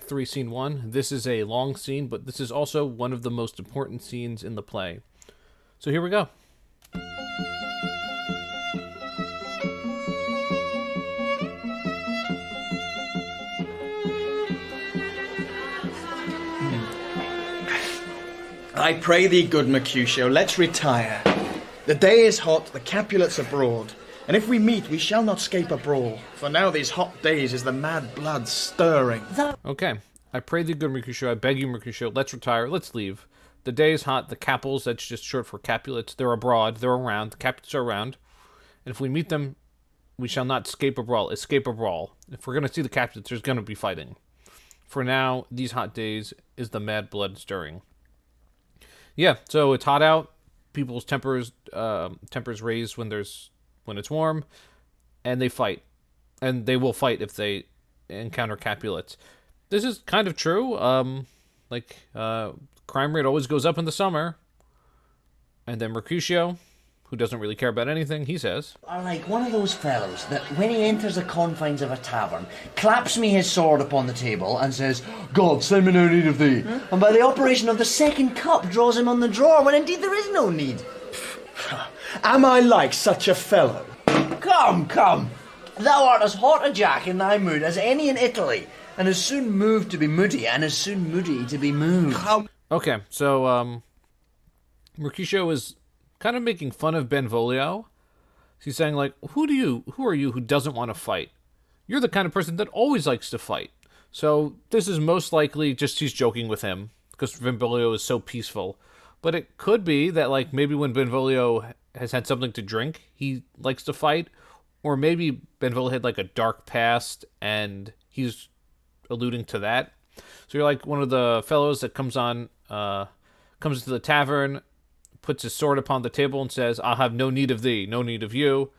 3, Scene 1. This is a long scene, but this is also one of the most important scenes in the play. So here we go. I pray thee, good Mercutio, let's retire. The day is hot, the Capulets abroad, and if we meet, we shall not scape a brawl. For now these hot days is the mad blood stirring. Okay. I pray thee, good Mercutio, I beg you, Mercutio, let's retire, let's leave. The day is hot, the Capels, that's just short for Capulets, they're abroad, they're around, the Capulets are around, and if we meet them, we shall not escape a brawl. If we're going to see the Capulets, there's going to be fighting. For now, these hot days is the mad blood stirring. Yeah, so it's hot out. People's tempers raise when it's warm, and they fight, and they will fight if they encounter Capulets. This is kind of true. Crime rate always goes up in the summer, and then Mercutio, who doesn't really care about anything, he says, Are like one of those fellows that when he enters the confines of a tavern, claps me his sword upon the table and says, God, send me no need of thee. And by the operation of the second cup draws him on the drawer, when indeed there is no need. Am I like such a fellow? Come. Thou art as hot a jack in thy mood as any in Italy, and as soon moved to be moody, and as soon moody to be moved. Okay, so, Mercutio is kind of making fun of Benvolio. He's saying, like, who are you who doesn't want to fight? You're the kind of person that always likes to fight. So this is most likely just he's joking with him, because Benvolio is so peaceful. But it could be that, like, maybe when Benvolio has had something to drink, he likes to fight. Or maybe Benvolio had, like, a dark past, and he's alluding to that. So you're like one of the fellows that comes into the tavern, puts his sword upon the table and says, I'll have no need of thee, no need of you.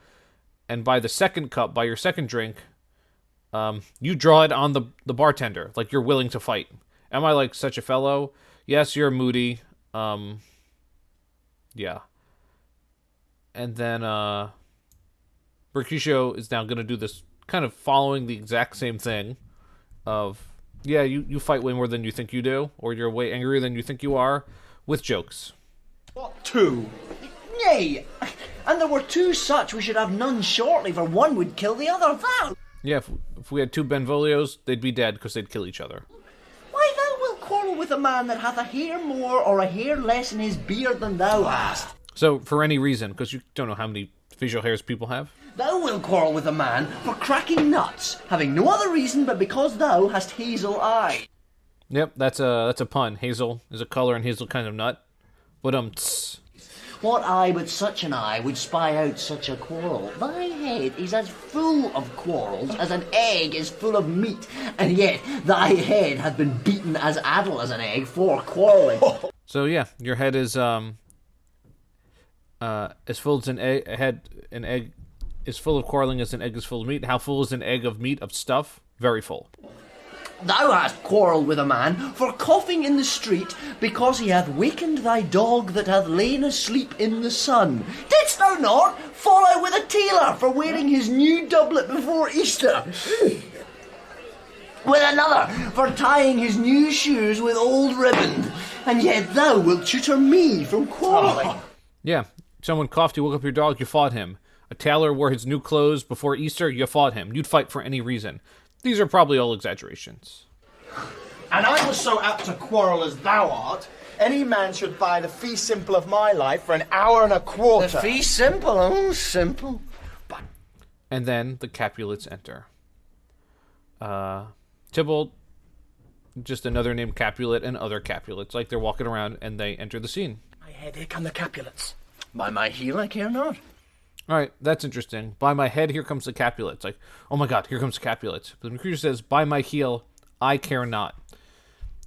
And by the second cup, by your second drink, you draw it on the bartender, like you're willing to fight. Am I like such a fellow? Yes, you're moody. Yeah. And then Mercutio is now going to do this, kind of following the exact same thing of, yeah, you fight way more than you think you do, or you're way angrier than you think you are, with jokes. What two? Nay, and there were two such, we should have none shortly, for one would kill the other. Thou! Yeah, if we had two Benvolios, they'd be dead because they'd kill each other. Why, thou wilt quarrel with a man that hath a hair more or a hair less in his beard than thou hast. So, for any reason, because you don't know how many facial hairs people have. Thou wilt quarrel with a man for cracking nuts, having no other reason but because thou hast hazel eye. Yep, that's a pun. Hazel is a color and hazel kind of nut. But What eye but such an eye would spy out such a quarrel? Thy head is as full of quarrels as an egg is full of meat, and yet thy head hath been beaten as addle as an egg for quarrelling. So yeah, your head is as full as an egg is full of quarreling as an egg is full of meat. How full is an egg of meat, of stuff? Very full. Thou hast quarrelled with a man for coughing in the street because he hath wakened thy dog that hath lain asleep in the sun. Didst thou not fall out with a tailor for wearing his new doublet before Easter? With another for tying his new shoes with old ribbon. And yet thou wilt tutor me from quarrelling. Yeah, someone coughed, you woke up your dog, you fought him. A tailor wore his new clothes before Easter, you fought him. You'd fight for any reason. These are probably all exaggerations. And I was so apt to quarrel as thou art. Any man should buy the fee simple of my life for an hour and a quarter. The fee simple, oh, simple. And then the Capulets enter. Tybalt, just another named Capulet, and other Capulets. Like they're walking around and they enter the scene. My head, here come the Capulets. By my heel I care not. All right, that's interesting. By my head, here comes the Capulets. Like, oh my god, here comes the Capulets. But Mercutio says, by my heel, I care not.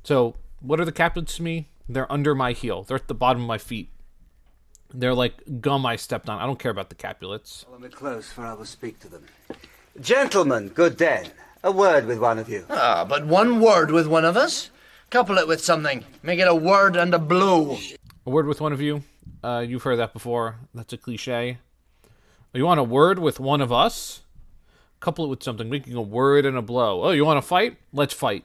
So, what are the Capulets to me? They're under my heel. They're at the bottom of my feet. They're like gum I stepped on. I don't care about the Capulets. Follow me close, for I will speak to them. Gentlemen, good den. A word with one of you. But one word with one of us? Couple it with something. Make it a word and a blow. A word with one of you? You've heard that before. That's a cliche. You want a word with one of us? Couple it with something, making a word and a blow. Oh, you want to fight? Let's fight.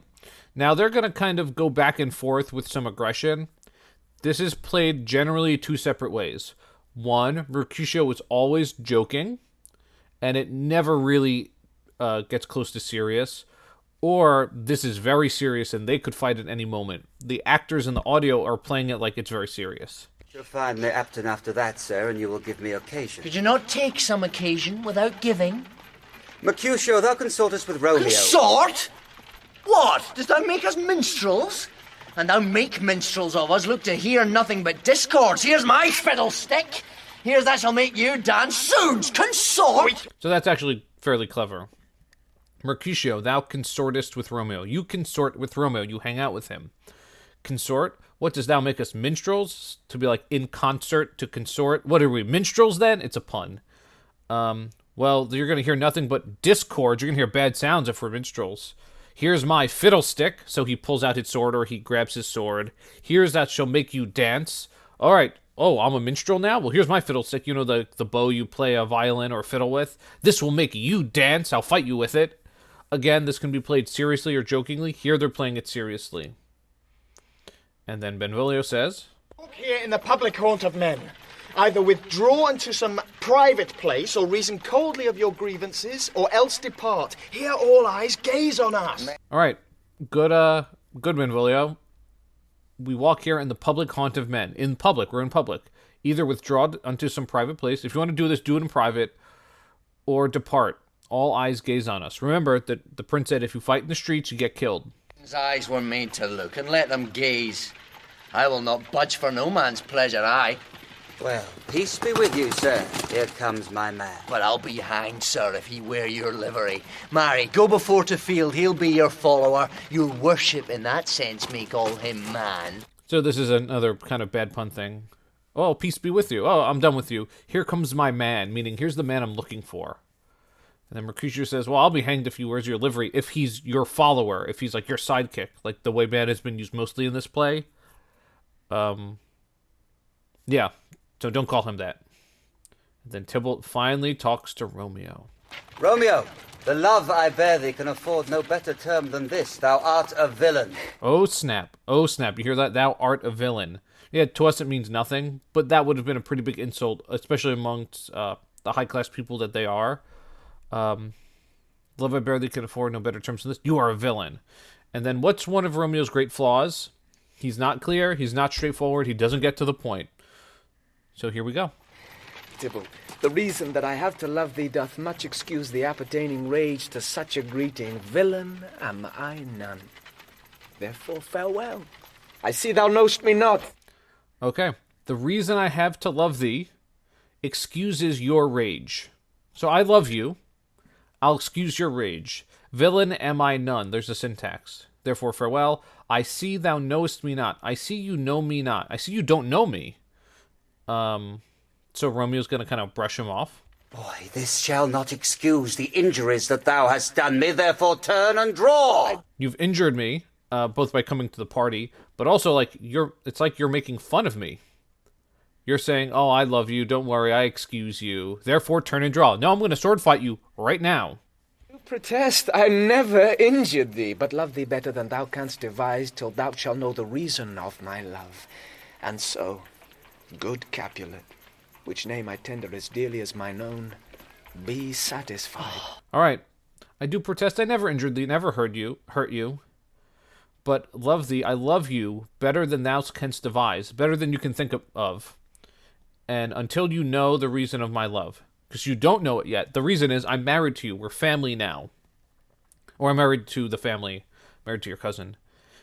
Now they're going to kind of go back and forth with some aggression. This is played generally two separate ways. One, Mercutio is always joking, and it never really gets close to serious. Or this is very serious and they could fight at any moment. The actors in the audio are playing it like it's very serious. You'll find me apt enough to that, sir, and you will give me occasion. Could you not take some occasion without giving? Mercutio, thou consortest with Romeo. Consort? What? Dost thou make us minstrels? And thou make minstrels of us, look to hear nothing but discords. Here's my fiddlestick. Here's that shall make you dance. Zounds, consort! So that's actually fairly clever. Mercutio, thou consortest with Romeo. You consort with Romeo. You hang out with him. Consort? What does thou make us minstrels? To be like in concert to consort? What are we, minstrels then? It's a pun. Well, you're going to hear nothing but discord. You're going to hear bad sounds if we're minstrels. Here's my fiddlestick. So he pulls out his sword or he grabs his sword. Here's that shall make you dance. All right. Oh, I'm a minstrel now? Well, here's my fiddlestick. You know, the bow you play a violin or fiddle with? This will make you dance. I'll fight you with it. Again, this can be played seriously or jokingly. Here they're playing it seriously. And then Benvolio says, Walk here in the public haunt of men. Either withdraw into some private place, or reason coldly of your grievances, or else depart. Here all eyes gaze on us. all right, good Benvolio. We walk here in the public haunt of men. In public, we're in public. Either withdraw unto some private place. If you want to do this, do it in private, or depart. All eyes gaze on us. Remember that the prince said if you fight in the streets, you get killed. His eyes were made to look, and let them gaze. I will not budge for no man's pleasure, I. Well, peace be with you, sir. Here comes my man. But I'll be hanged, sir, if he wear your livery. Marry, go before to field, he'll be your follower. Your worship, in that sense, may call him man. So this is another kind of bad pun thing. Oh, peace be with you. Oh, I'm done with you. Here comes my man, meaning here's the man I'm looking for. And then Mercutio says, well, I'll be hanged if he wears your livery, if he's your follower, if he's like your sidekick, like the way man has been used mostly in this play. Yeah, so don't call him that. And then Tybalt finally talks to Romeo. Romeo, the love I bear thee can afford no better term than this. Thou art a villain. Oh, snap. Oh, snap. You hear that? Thou art a villain. Yeah, to us it means nothing, but that would have been a pretty big insult, especially amongst the high-class people that they are. Love I barely can afford no better terms than this. You are a villain. And then what's one of Romeo's great flaws? He's not clear. He's not straightforward. He doesn't get to the point. So here we go. Tybalt, the reason that I have to love thee doth much excuse the appertaining rage to such a greeting. Villain am I none. Therefore farewell. I see thou know'st me not. Okay. The reason I have to love thee excuses your rage. So I love you. I'll excuse your rage. Villain am I none. There's a syntax. Therefore, farewell. I see thou knowest me not. I see you know me not. I see you don't know me. So Romeo's going to kind of brush him off. Boy, this shall not excuse the injuries that thou hast done me. Therefore, turn and draw. You've injured me, both by coming to the party, but also like it's like you're making fun of me. You're saying, oh, I love you, don't worry, I excuse you. Therefore, turn and draw. No, I'm going to sword fight you right now. You protest I never injured thee, but love thee better than thou canst devise, till thou shalt know the reason of my love. And so, good Capulet, which name I tender as dearly as mine own, be satisfied. All right, I do protest I never injured thee, never hurt you, but love thee, I love you better than thou canst devise, better than you can think of. And until you know the reason of my love, because you don't know it yet. The reason is I'm married to you. We're family now. Or I'm married to the family, married to your cousin.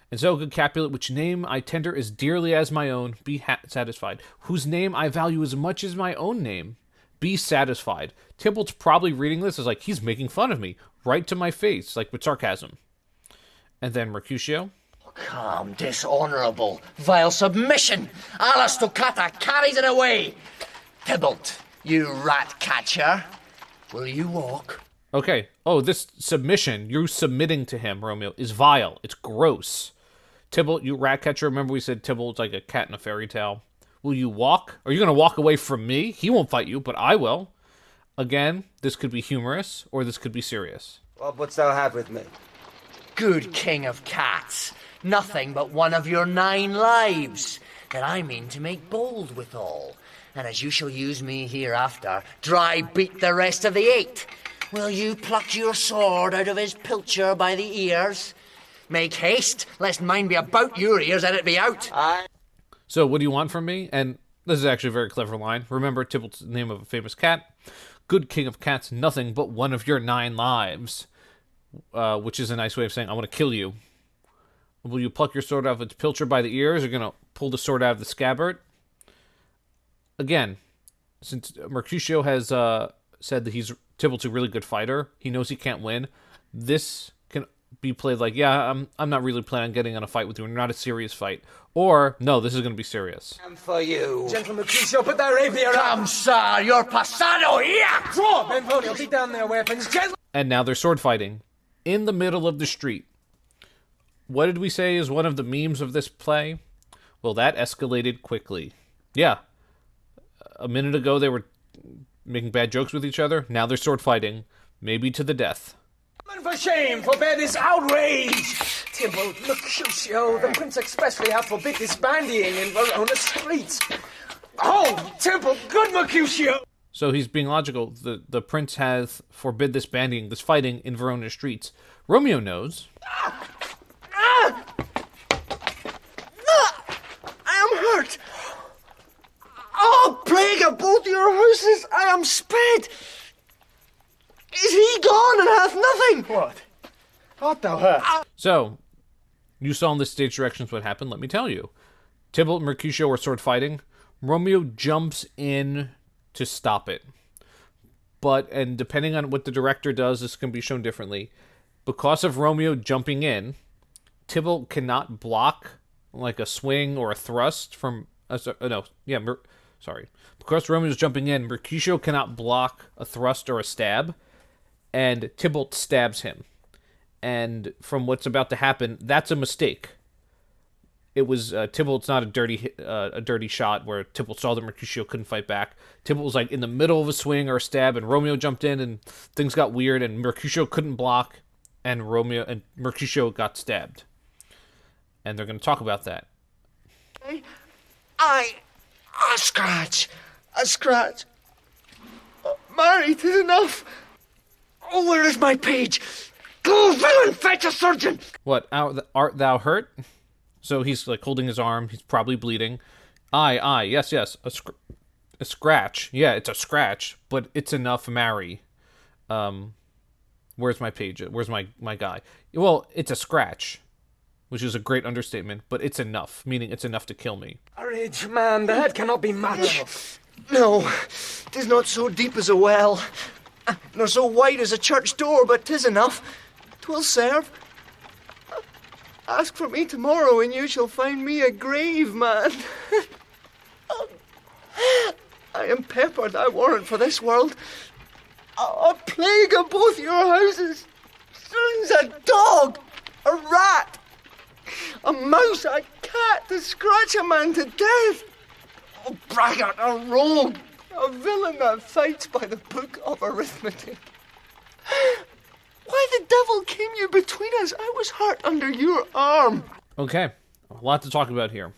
And so, good Capulet, which name I tender as dearly as my own, be satisfied. Whose name I value as much as my own name, be satisfied. Tybalt's probably reading this as like, he's making fun of me, right to my face, like with sarcasm. And then Mercutio. Come, dishonourable, vile submission! Aristocrata carries it away! Tybalt, you rat catcher, will you walk? Okay. Oh, this submission, you submitting to him, Romeo, is vile. It's gross. Tybalt, you rat catcher, remember we said Tybalt's like a cat in a fairy tale. Will you walk? Are you going to walk away from me? He won't fight you, but I will. Again, this could be humorous, or this could be serious. What wouldst thou have with me? good king of cats, nothing but one of your 9 lives, that I mean to make bold withal. And as you shall use me hereafter, dry beat the rest of the 8. Will you pluck your sword out of his pilcher by the ears? Make haste, lest mine be about your ears and it be out. So what do you want from me? And this is actually a very clever line. Remember Tybalt's name of a famous cat. Good king of cats, nothing but one of your 9 lives. Which is a nice way of saying, I want to kill you. Will you pluck your sword out of its pilcher by the ears? You're going to pull the sword out of the scabbard? Again, since Mercutio has said that Tybalt's a really good fighter, he knows he can't win. This can be played like, yeah, I'm not really planning on getting in a fight with you. We're not a serious fight. Or, no, this is going to be serious. And for you. Gentle Mercutio, put that rapier up. Come, sir, you're passado here! Draw, Benvolio, beat down their weapons. Gentle... And now they're sword fighting in the middle of the street. What did we say is one of the memes of this play? Well, that escalated quickly. Yeah. A minute ago, they were making bad jokes with each other. Now they're sword fighting, maybe to the death. And for shame, forbear this outrage! Tybalt, Mercutio, the prince expressly hath forbid this bandying in Verona streets. Oh, Tybalt, good Mercutio! So he's being logical. The prince has forbid this bandying, this fighting in Verona streets. Romeo knows. I am hurt. Oh, plague of both your houses, I am sped. Is he gone and hath nothing? What? Art thou hurt? So, you saw in the stage directions what happened. Let me tell you. Tybalt and Mercutio are sword fighting. Romeo jumps in to stop it. And depending on what the director does, this can be shown differently. Because of Romeo jumping in, Tybalt cannot block like a swing or a thrust from... Because Romeo's jumping in, Mercutio cannot block a thrust or a stab, and Tybalt stabs him. And from what's about to happen, that's a mistake. It was Tybalt's not a dirty shot where Tybalt saw that Mercutio couldn't fight back. Tybalt was like in the middle of a swing or a stab, and Romeo jumped in, and things got weird, and Mercutio couldn't block, and Mercutio got stabbed. And they're going to talk about that. A scratch. Mary, 'tis enough. Oh, where is my page? Go, villain, fetch a surgeon. What, art thou hurt? So he's like holding his arm. He's probably bleeding. Aye, yes. A scratch. Yeah, it's a scratch, but it's enough, Mary. Where's my page? Where's my guy? Well, it's a scratch, which is a great understatement, but it's enough, meaning it's enough to kill me. Courage, man, the head cannot be much. No, 'tis not so deep as a well, nor so wide as a church door, but 'tis enough. 'Twill serve. Ask for me tomorrow, and you shall find me a grave man. I am peppered, I warrant, for this world. A plague of both your houses. Soon's a dog, a rat, a mouse, a cat to scratch a man to death. A braggart, a rogue, a villain that fights by the book of arithmetic. Why the devil came you between us? I was hurt under your arm. Okay, a lot to talk about here.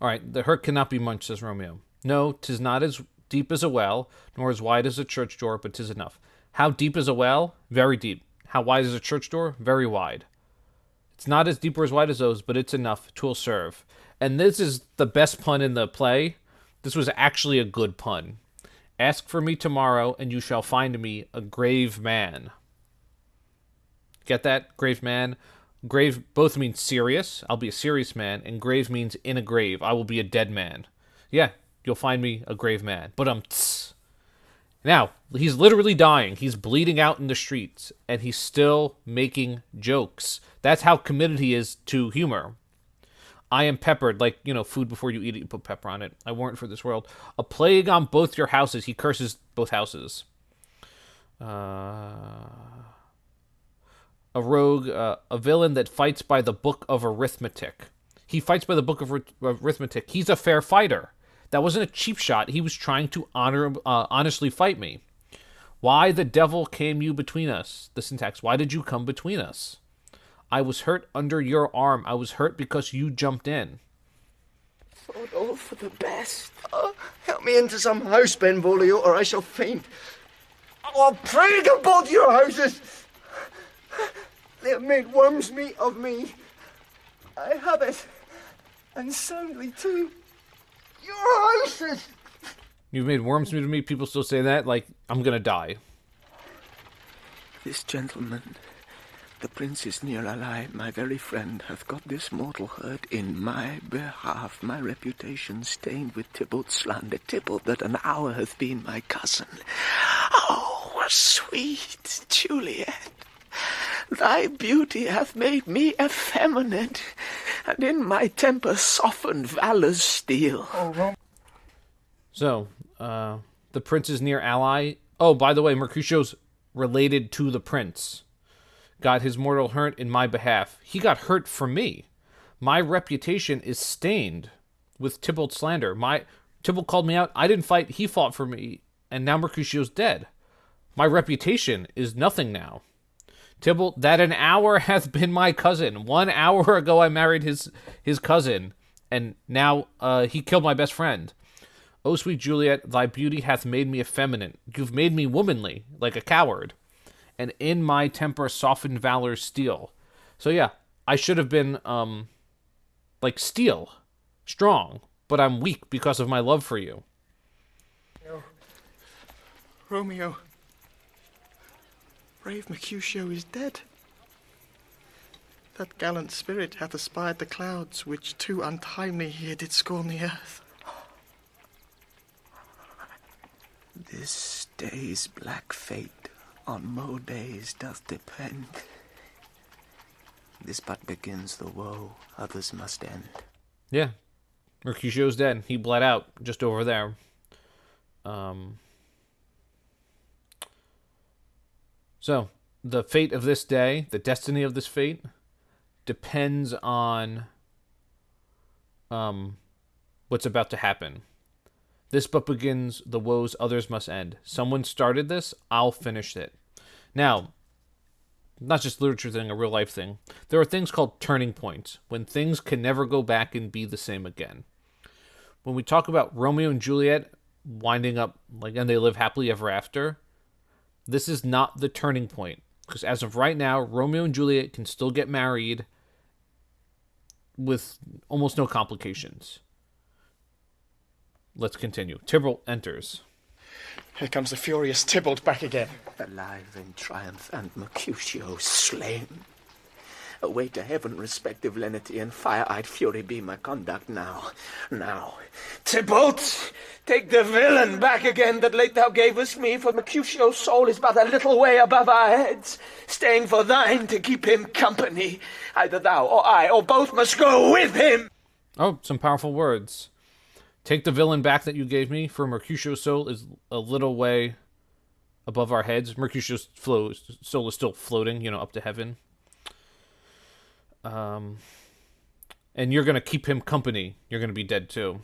All right, the hurt cannot be much, says Romeo. No, 'tis not as deep as a well, nor as wide as a church door, but 'tis enough. How deep is a well? Very deep. How wide is a church door? Very wide. It's not as deep or as wide as those, but it's enough. 'Twill serve. And this is the best pun in the play. This was actually a good pun. Ask for me tomorrow, and you shall find me a grave man. Get that? Grave man. Grave both means serious. I'll be a serious man. And grave means in a grave. I will be a dead man. Yeah, you'll find me a grave man. But now, he's literally dying. He's bleeding out in the streets. And he's still making jokes. That's how committed he is to humor. I am peppered, like, food before you eat it, you put pepper on it. I warrant for this world. A plague on both your houses. He curses both houses. A rogue, a villain that fights by the book of arithmetic. He fights by the book of arithmetic. He's a fair fighter. That wasn't a cheap shot. He was trying to honestly fight me. Why the devil came you between us? The syntax. Why did you come between us? I was hurt under your arm. I was hurt because you jumped in. Thought all for the best. Oh, help me into some house, Benvolio, or I shall faint. Oh, pray to both your houses. They have made worm's meat of me. I have it, and soundly too. Your houses! You've made worms meat of me. People still say that. Like, I'm gonna die. This gentleman, the prince is near alive, my very friend, hath got this mortal hurt in my behalf, my reputation stained with Tybalt's slander, Tybalt that an hour hath been my cousin. Oh, sweet Juliet, thy beauty hath made me effeminate, and in my temper softened valor's steel. So, the prince's near ally. Oh, by the way, Mercutio's related to the prince. Got his mortal hurt in my behalf. He got hurt for me. My reputation is stained with Tybalt's slander. Tybalt called me out. I didn't fight. He fought for me. And now Mercutio's dead. My reputation is nothing now. Tybalt, that an hour hath been my cousin. 1 hour ago I married his cousin. And now he killed my best friend. O sweet Juliet, thy beauty hath made me effeminate. You've made me womanly, like a coward. And in my temper softened valor's steel. So yeah, I should have been, like steel. Strong. But I'm weak because of my love for you. Romeo. Brave Mercutio is dead. That gallant spirit hath espied the clouds, which too untimely here did scorn the earth. This day's black fate on mo days doth depend. This but begins the woe, others must end. Yeah. Mercutio's dead. He bled out just over there. So, the fate of this day, the destiny of this fate, depends on what's about to happen. This but begins the woes others must end. Someone started this, I'll finish it. Now, not just literature thing, a real life thing. There are things called turning points, when things can never go back and be the same again. When we talk about Romeo and Juliet winding up, like, and they live happily ever after, this is not the turning point. Because as of right now, Romeo and Juliet can still get married with almost no complications. Let's continue. Tybalt enters. Here comes the furious Tybalt back again. Alive in triumph, and Mercutio slain. Away to heaven respective lenity and fire-eyed fury be my conduct now. Now, Tybalt, take the villain back again that late thou gavest me, for Mercutio's soul is but a little way above our heads, staying for thine to keep him company. Either thou or I, or both must go with him. Oh, some powerful words. Take the villain back that you gave me, for Mercutio's soul is a little way above our heads. Mercutio's soul is still floating, up to heaven. And you're going to keep him company. You're going to be dead too.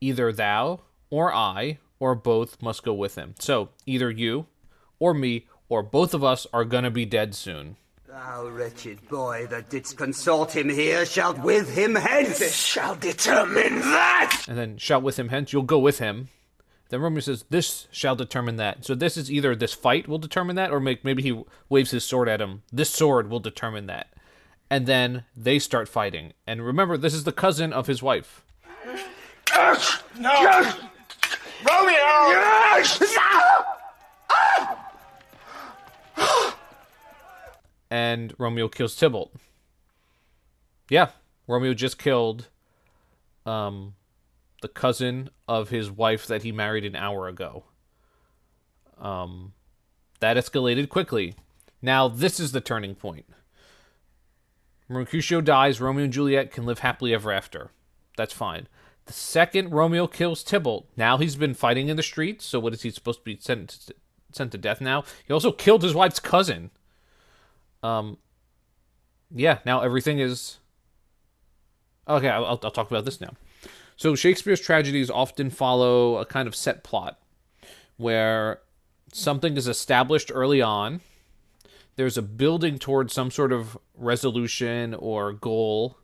Either thou or I or both must go with him. So either you or me or both of us are going to be dead soon. Thou wretched boy that didst consort him here shalt with him hence. This shall determine that. And then shout with him hence. You'll go with him. Then Romeo says, this shall determine that. So this is either this fight will determine that, or maybe he waves his sword at him. This sword will determine that. And then they start fighting. And remember, this is the cousin of his wife. No! Romeo! And Romeo kills Tybalt. Yeah, Romeo just killed the cousin of his wife that he married an hour ago. That escalated quickly. Now, this is the turning point. Mercutio dies, Romeo and Juliet can live happily ever after. That's fine. The second Romeo kills Tybalt, now he's been fighting in the streets, so what is he supposed to be sent to death now? He also killed his wife's cousin. Yeah, now everything is... Okay, I'll talk about this now. So Shakespeare's tragedies often follow a kind of set plot, where something is established early on, there's a building towards some sort of resolution or goal,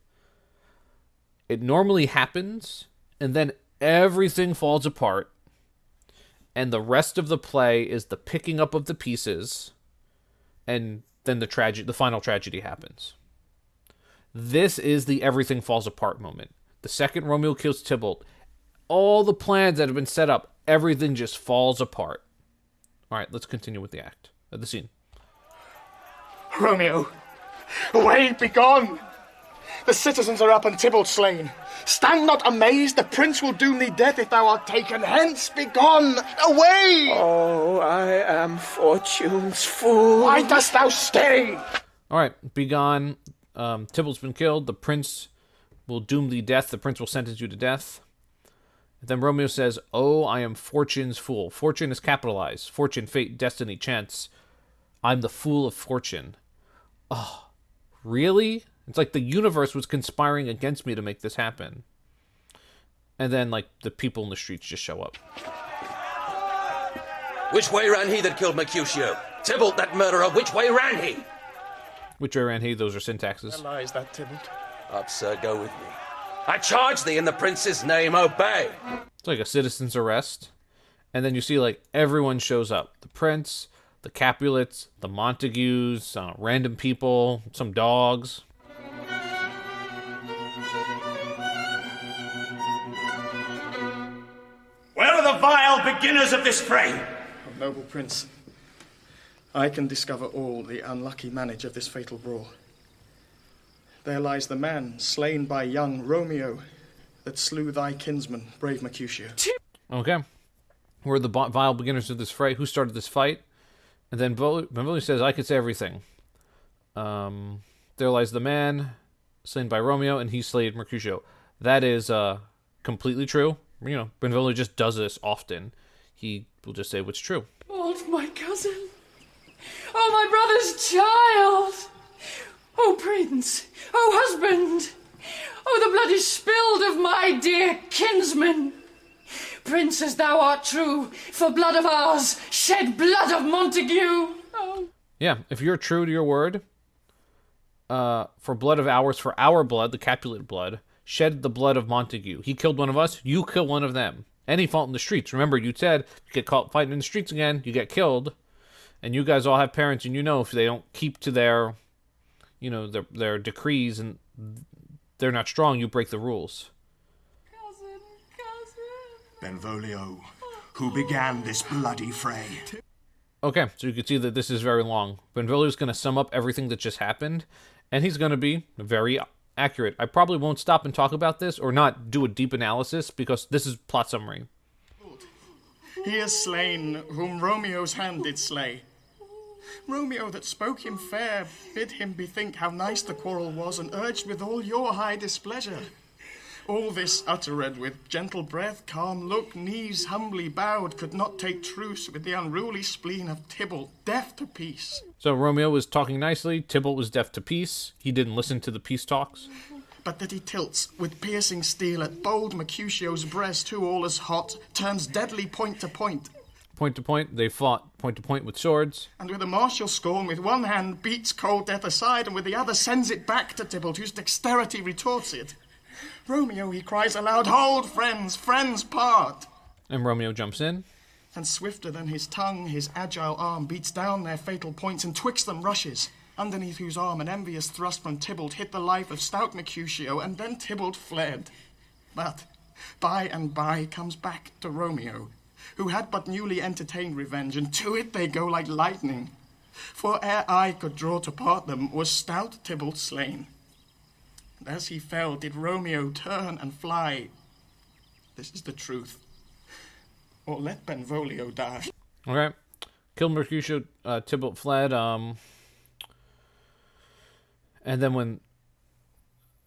it normally happens, and then everything falls apart, and the rest of the play is the picking up of the pieces, and then the final tragedy happens. This is the everything falls apart moment. The second Romeo kills Tybalt, all the plans that have been set up, everything just falls apart. All right, let's continue with the scene. Romeo, away, begone! The citizens are up and Tybalt slain. Stand not amazed, the prince will doom thee death if thou art taken. Hence, begone, away! Oh, I am Fortune's fool. Why dost thou stay? All right, begone. Tybalt's been killed. The prince will doom thee death. The prince will sentence you to death. Then Romeo says, "Oh, I am Fortune's fool." Fortune is capitalized. Fortune, fate, destiny, chance. I'm the fool of fortune. Oh, really? It's like the universe was conspiring against me to make this happen. And then, like, the people in the streets just show up. Which way ran he that killed Mercutio? Tybalt, that murderer, which way ran he? Which way ran he? Those are syntaxes. Where lies that Tybalt? Up, sir, go with me. I charge thee in the prince's name, obey. It's like a citizen's arrest. And then you see, like, everyone shows up. The prince, the Capulets, the Montagues, random people, some dogs. Where are the vile beginners of this fray? Oh, noble prince, I can discover all the unlucky manage of this fatal brawl. There lies the man slain by young Romeo that slew thy kinsman, brave Mercutio. Okay. Who are the vile beginners of this fray? Who started this fight? And then Benvolio says, I could say everything. There lies the man slain by Romeo, and he slayed Mercutio. That is completely true. You know, Benvolio just does this often. He will just say what's true. Oh, my cousin. Oh, my brother's child. Oh, prince. Oh, husband. Oh, the blood is spilled of my dear kinsman. Prince, as thou art true, for blood of ours, shed blood of Montague. Oh. Yeah, if you're true to your word, for blood of ours, for our blood, the Capulet blood, shed the blood of Montague. He killed one of us, you kill one of them. Any fault in the streets. Remember, you said, you get caught fighting in the streets again, you get killed. And you guys all have parents, and you know if they don't keep to their, you know, their decrees and they're not strong, you break the rules. Cousin. Benvolio, who began this bloody fray? Okay, so you can see that this is very long. Benvolio's going to sum up everything that just happened, and he's going to be very accurate. I probably won't stop and talk about this, or not do a deep analysis, because this is plot summary. He is slain, whom Romeo's hand did slay. Romeo that spoke him fair, bid him bethink how nice the quarrel was, and urged with all your high displeasure. All this uttered with gentle breath, calm look, knees humbly bowed, could not take truce with the unruly spleen of Tybalt, deaf to peace. So Romeo was talking nicely, Tybalt was deaf to peace. He didn't listen to the peace talks. But that he tilts with piercing steel at bold Mercutio's breast, who all is hot, turns deadly point to point. Point to point, they fought point to point with swords. And with a martial scorn, with one hand beats cold death aside, and with the other sends it back to Tybalt, whose dexterity retorts it. Romeo, he cries aloud, hold, friends, friends part. And Romeo jumps in. And swifter than his tongue, his agile arm beats down their fatal points, and twixt them rushes, underneath whose arm an envious thrust from Tybalt hit the life of stout Mercutio, and then Tybalt fled. But by and by comes back to Romeo, who had but newly entertained revenge, and to it they go like lightning. For ere eye could draw to part them, was stout Tybalt slain. And as he fell, did Romeo turn and fly. This is the truth. Or let Benvolio die. Okay. Killed Mercutio, Tybalt fled, and then when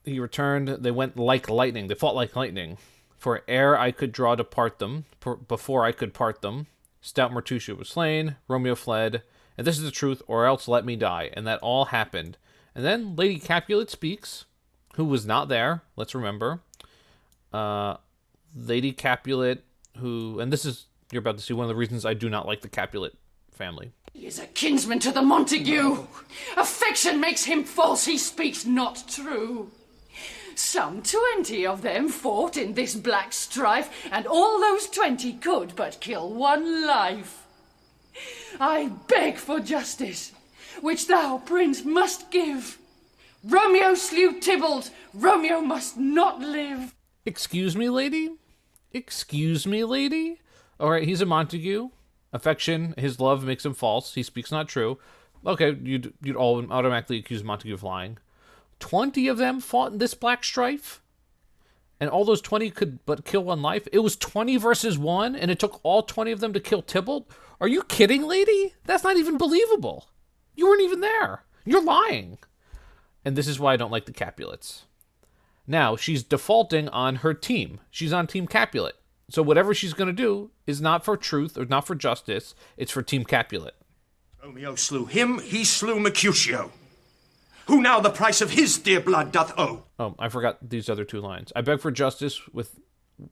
he returned, they went like lightning. They fought like lightning. For ere I could draw to part them, before I could part them, stout Mercutio was slain, Romeo fled, and this is the truth, or else let me die. And that all happened. And then Lady Capulet speaks, who was not there, let's remember. Lady Capulet, who, and this is, you're about to see one of the reasons I do not like the Capulet family. He is a kinsman to the Montague. Affection makes him false, he speaks not true. Some 20 of them fought in this black strife, and all those 20 could but kill one life. I beg for justice, which thou, Prince, must give. Romeo slew Tybalt. Romeo must not live. Excuse me, lady? Excuse me, lady? Alright, he's a Montague. Affection, his love makes him false. He speaks not true. Okay, you'd all automatically accuse Montague of lying. 20 of them fought in this black strife? And all those 20 could but kill one life? It was 20 versus 1, and it took all 20 of them to kill Tybalt? Are you kidding, lady? That's not even believable. You weren't even there. You're lying. And this is why I don't like the Capulets. Now, she's defaulting on her team. She's on Team Capulet. So whatever she's going to do is not for truth or not for justice. It's for Team Capulet. Romeo slew him, he slew Mercutio. Who now the price of his dear blood doth owe? Oh, I forgot these other 2 lines. I beg for justice with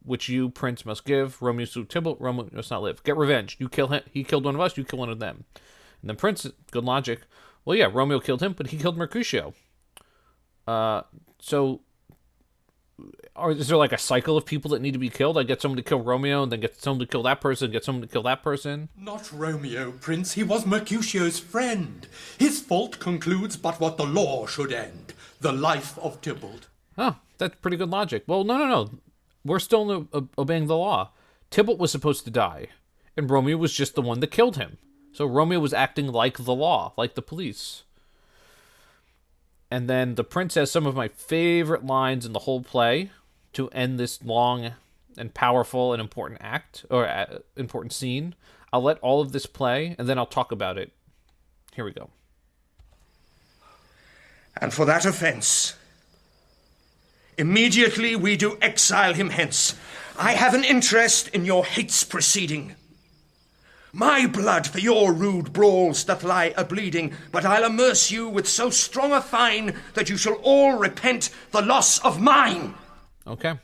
which you, Prince, must give. Romeo slew Tybalt, Romeo must not live. Get revenge. You kill him. He killed one of us, you kill one of them. And the Prince, good logic. Well, yeah, Romeo killed him, but he killed Mercutio. So, is there like a cycle of people that need to be killed? I get someone to kill Romeo, and then get someone to kill that person, get someone to kill that person? Not Romeo, Prince. He was Mercutio's friend. His fault concludes but what the law should end. The life of Tybalt. Oh, that's pretty good logic. Well, no. We're still obeying the law. Tybalt was supposed to die, and Romeo was just the one that killed him. So Romeo was acting like the law, like the police. And then the Prince has some of my favorite lines in the whole play to end this long and powerful and important act, or important scene. I'll let all of this play, and then I'll talk about it. Here we go. And for that offence, immediately we do exile him hence. I have an interest in your hate's proceeding. My blood for your rude brawls doth lie a-bleeding, but I'll amerce you with so strong a fine that you shall all repent the loss of mine. Okay.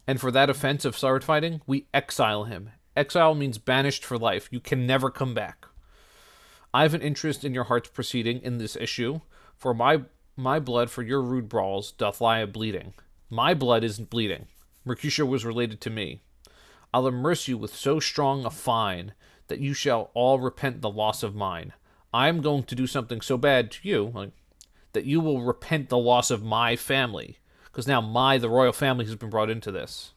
And for that offense of sword fighting, we exile him. Exile means banished for life. You can never come back. I have an interest in your heart's proceeding in this issue, for my blood for your rude brawls doth lie a-bleeding. My blood isn't bleeding. Mercutio was related to me. I'll amerce you with so strong a fine that you shall all repent the loss of mine. I am going to do something so bad to you that you will repent the loss of my family, because now the royal family has been brought into this.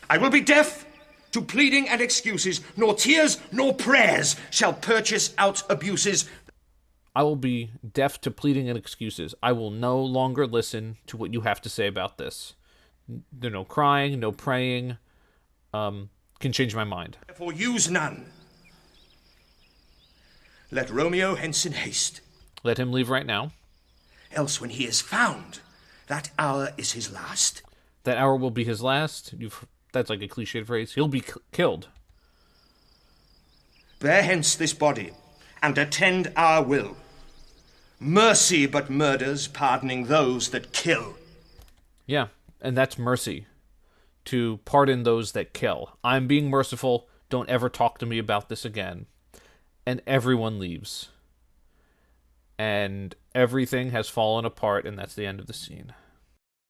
I will be deaf to pleading and excuses, nor tears nor prayers shall purchase out abuses. I will be deaf to pleading and excuses. I will no longer listen to what you have to say about this. There's no crying, no praying. Can change my mind. Therefore use none. Let Romeo hence in haste. Let him leave right now. Else when he is found, that hour is his last. That hour will be his last. That's like a cliched phrase. He'll be killed. Bear hence this body, and attend our will. Mercy but murders, pardoning those that kill. Yeah, and that's mercy. To pardon those that kill. I'm being merciful. Don't ever talk to me about this again. And everyone leaves. And everything has fallen apart, and that's the end of the scene.